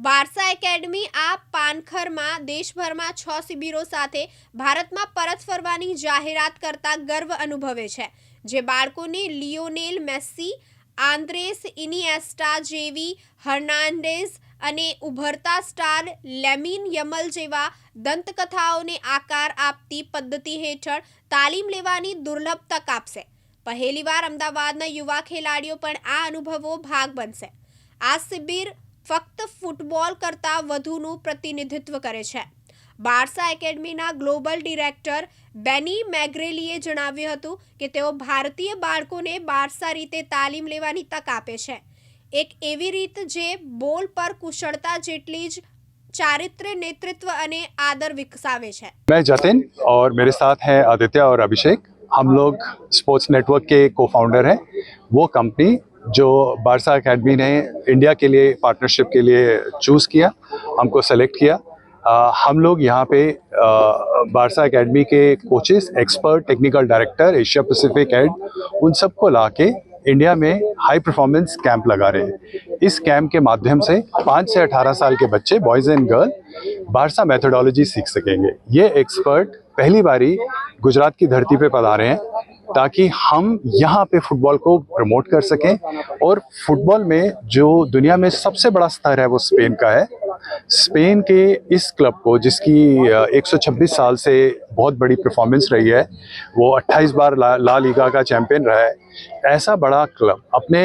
વારસા એકેડમી આ પાનખરમાં દેશભરમાં 6 શિબિરો સાથે ભારતમાં પરત ફરવાની જાહેરાત કરતા ગર્વ અનુભવે છે, જે બાળકોને લિયોનેલ મેસ્સી, આન્દ્રેસ ઇનિએસ્ટા જેવી હર્નાન્ડેઝ અને ઉભરતા સ્ટાર લેમિન યમલ જેવા દંતકથાઓને આકાર આપતી પદ્ધતિ હેઠળ તાલીમ લેવાની દુર્લભ તક આપશે। પહેલીવાર અમદાવાદના યુવા ખેલાડીઓ પણ આ અનુભવો ભાગ બનશે। આ શિબિર ફક્ત ફૂટબોલ કરતાં વધુનું પ્રતિનિધિત્વ કરે છે। બારસા એકેડમીના ગ્લોબલ ડિરેક્ટર બેની મેગ્રેલીએ જણાવ્યું હતું કે તેઓ ભારતીય બાળકોને બારસા રીતે તાલીમ લેવાની તક આપે છે, એક એવી રીત જે બોલ પર કુશળતા જેટલી જ ચારિત્ર્ય, नेतृत्व અને આદર વિકસાવે છે। मैं जतिन और मेरे साथ हैं आदित्य और अभिषेक। हम लोग स्पोर्ट्स नेटवर्क के को फाउंडर हैं। वो कंपनी जो बारसा एकेडमी ने इंडिया के लिए पार्टनरशिप के लिए चूज़ किया, हमको सेलेक्ट किया। हम लोग यहाँ पे बारसा एकेडमी के coaches, expert, technical director, Asia Pacific head, उन सबको ला के इंडिया में हाई परफॉर्मेंस कैंप लगा रहे हैं। इस कैंप के माध्यम से 5 से 18 साल के बच्चे, boys and girl, Barça methodology सीख सकेंगे। ये एक्सपर्ट पहली बारी गुजरात की धरती पे पधारे हैं ताकि हम यहाँ पे फुटबॉल को प्रमोट कर सकें। और फुटबॉल में जो दुनिया में सबसे बड़ा स्तर है वो स्पेन का है। स्पेन के इस क्लब को, जिसकी 126 साल से बहुत बड़ी परफॉर्मेंस रही है, वो 28 बार ला लीगा का चैंपियन रहा है, ऐसा बड़ा क्लब अपने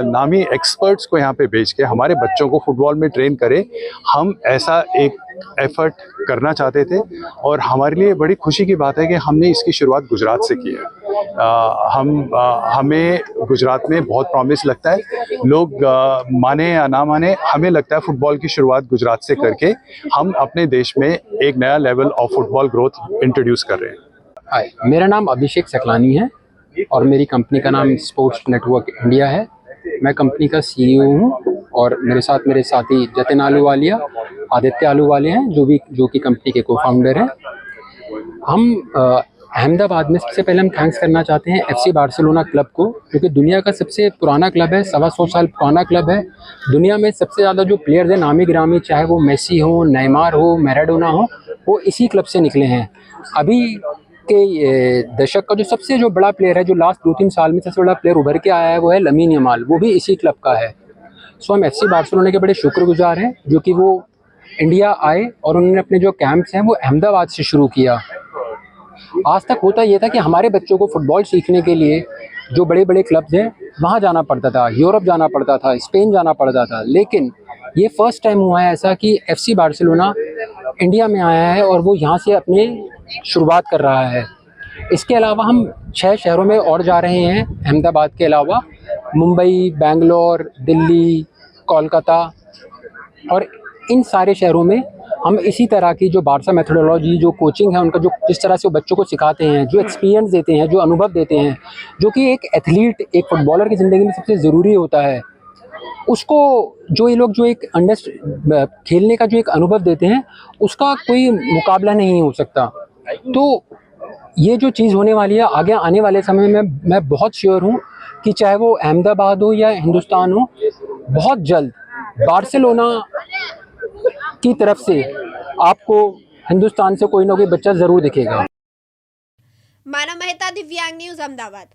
नामी एक्सपर्ट्स को यहाँ पे भेज के हमारे बच्चों को फुटबॉल में ट्रेन करे, हम ऐसा एक एफर्ट करना चाहते थे। और हमारे लिए बड़ी खुशी की बात है कि हमने इसकी शुरुआत गुजरात से की है। हमें गुजरात में बहुत प्रॉमिस लगता है। लोग माने या ना माने, हमें लगता है फुटबॉल की शुरुआत गुजरात से करके हम अपने देश में एक नया level of football growth introduce कर रहे हैं। हाय, मेरा नाम अभिषेक सकलानी है और मेरी कंपनी का नाम स्पोर्ट्स नेटवर्क इंडिया है। मैं कंपनी का सीईओ हूँ और मेरे साथ मेरे साथी जतिन आलूवालिया, आदित्य आलूवालिया हैं, जो कि कंपनी के को फाउंडर हैं। हम अहमदाबाद में सबसे पहले हम थैंक्स करना चाहते हैं एफसी बार्सिलोना क्लब को, जो कि दुनिया का सबसे पुराना क्लब है, 125 साल पुराना क्लब है। दुनिया में सबसे ज़्यादा जो प्लेयर्स हैं नामी गिरामी, चाहे वो मेसी हो, नेमार हो, मैराडोना हो, वो इसी क्लब से निकले हैं। अभी के दशक का जो बड़ा प्लेयर है, जो लास्ट 2-3 साल में सबसे बड़ा प्लेयर उभर के आया है, वो है लमीन यमाल, वो भी इसी क्लब का है। सो हम एफसी बार्सिलोना के बड़े शुक्रगुजार हैं जो कि वो इंडिया आए और उन्होंने अपने जो कैंप्स हैं वो अहमदाबाद से शुरू किया। आज तक होता ये था कि हमारे बच्चों को फुटबॉल सीखने के लिए जो बड़े बड़े क्लब्स हैं वहाँ जाना पड़ता था, यूरोप जाना पड़ता था, स्पेन जाना पड़ता था। लेकिन ये फर्स्ट टाइम हुआ है ऐसा कि एफसी बार्सिलोना इंडिया में आया है और वो यहाँ से अपनी शुरुआत कर रहा है। इसके अलावा हम 6 शहरों में और जा रहे हैं, अहमदाबाद के अलावा मुंबई, बेंगलोर, दिल्ली, कोलकाता, और इन सारे शहरों में हम इसी तरह की जो बारसा मेथोडोलॉजी, जो कोचिंग है उनका, जो जिस तरह से वो बच्चों को सिखाते हैं, जो एक्सपीरियंस देते हैं, जो अनुभव देते हैं, जो कि एक एथलीट, एक फुटबॉलर की ज़िंदगी में सबसे ज़रूरी होता है, उसको जो ये लोग जो एक खेलने का जो एक अनुभव देते हैं, उसका कोई मुकाबला नहीं हो सकता। तो ये जो चीज़ होने वाली है आगे आने वाले समय में, मैं बहुत श्योर हूँ कि चाहे वो अहमदाबाद हो या हिंदुस्तान हो, बहुत जल्द बार्सिलोना की तरफ से आपको हिंदुस्तान से कोई ना कोई बच्चा ज़रूर दिखेगा। मानव मेहता, दिव्यांग न्यूज़, अहमदाबाद।